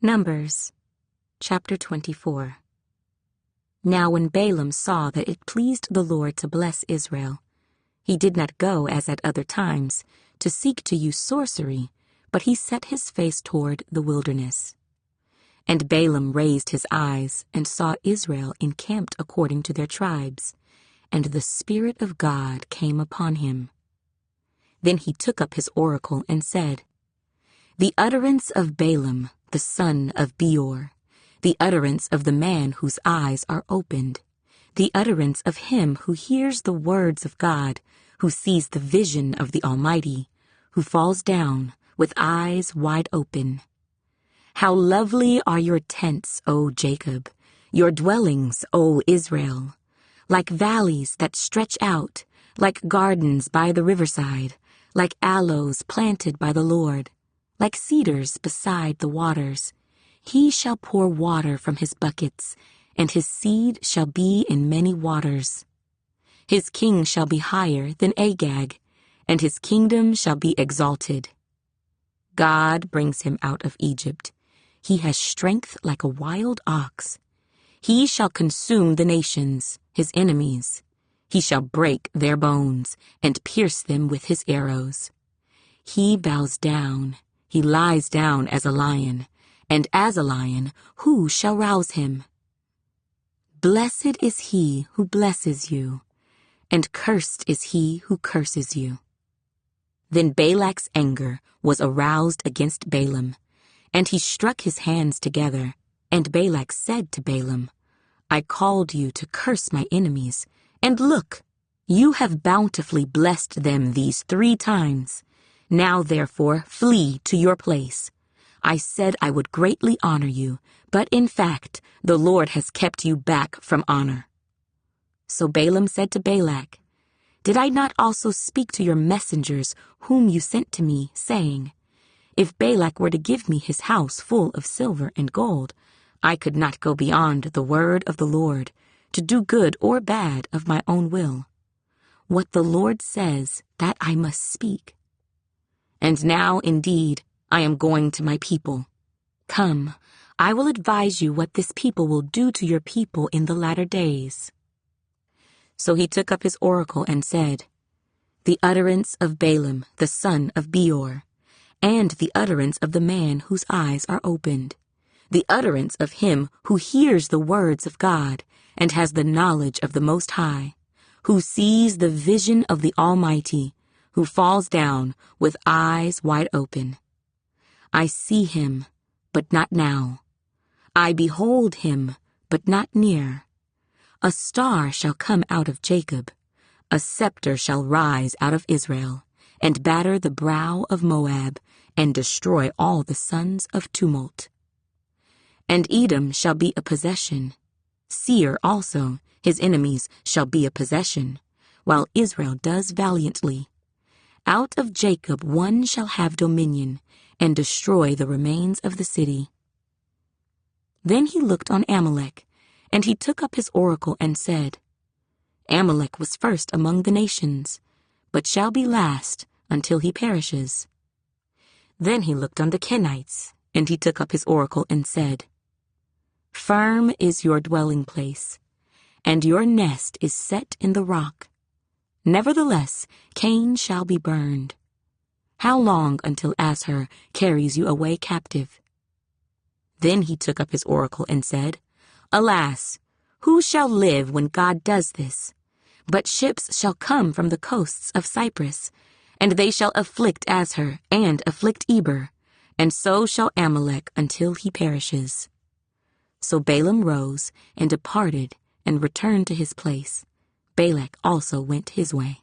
Numbers, chapter 24. Now when Balaam saw that it pleased the Lord to bless Israel, he did not go as at other times to seek to use sorcery, but he set his face toward the wilderness. And Balaam raised his eyes and saw Israel encamped according to their tribes, and the Spirit of God came upon him. Then he took up his oracle and said, The utterance of Balaam, the son of Beor, the utterance of the man whose eyes are opened, the utterance of him who hears the words of God, who sees the vision of the Almighty, who falls down with eyes wide open. How lovely are your tents, O Jacob, your dwellings, O Israel, like valleys that stretch out, like gardens by the riverside, like aloes planted by the Lord, like cedars beside the waters. He shall pour water from his buckets, and his seed shall be in many waters. His king shall be higher than Agag, and his kingdom shall be exalted. God brings him out of Egypt. He has strength like a wild ox. He shall consume the nations, his enemies. He shall break their bones and pierce them with his arrows. He bows down, he lies down as a lion, and as a lion, who shall rouse him? Blessed is he who blesses you, and cursed is he who curses you. Then Balak's anger was aroused against Balaam, and he struck his hands together, and Balak said to Balaam, I called you to curse my enemies, and look, you have bountifully blessed them these 3 times. Now therefore flee to your place. I said I would greatly honor you, but in fact the Lord has kept you back from honor. So Balaam said to Balak, Did I not also speak to your messengers whom you sent to me, saying, If Balak were to give me his house full of silver and gold, I could not go beyond the word of the Lord, to do good or bad of my own will. What the Lord says, that I must speak. And now, indeed, I am going to my people. Come, I will advise you what this people will do to your people in the latter days. So he took up his oracle and said, The utterance of Balaam, the son of Beor, and the utterance of the man whose eyes are opened, the utterance of him who hears the words of God and has the knowledge of the Most High, who sees the vision of the Almighty, who falls down with eyes wide open. I see him, but not now. I behold him, but not near. A star shall come out of Jacob. A scepter shall rise out of Israel, and batter the brow of Moab, and destroy all the sons of tumult. And Edom shall be a possession. Seir also, his enemies, shall be a possession, while Israel does valiantly. Out of Jacob one shall have dominion, and destroy the remains of the city. Then he looked on Amalek, and he took up his oracle and said, Amalek was first among the nations, but shall be last until he perishes. Then he looked on the Kenites, and he took up his oracle and said, Firm is your dwelling place, and your nest is set in the rock. Nevertheless, Cain shall be burned. How long until Asher carries you away captive? Then he took up his oracle and said, Alas, who shall live when God does this? But ships shall come from the coasts of Cyprus, and they shall afflict Asher and afflict Eber, and so shall Amalek until he perishes. So Balaam rose and departed and returned to his place. Balak also went his way.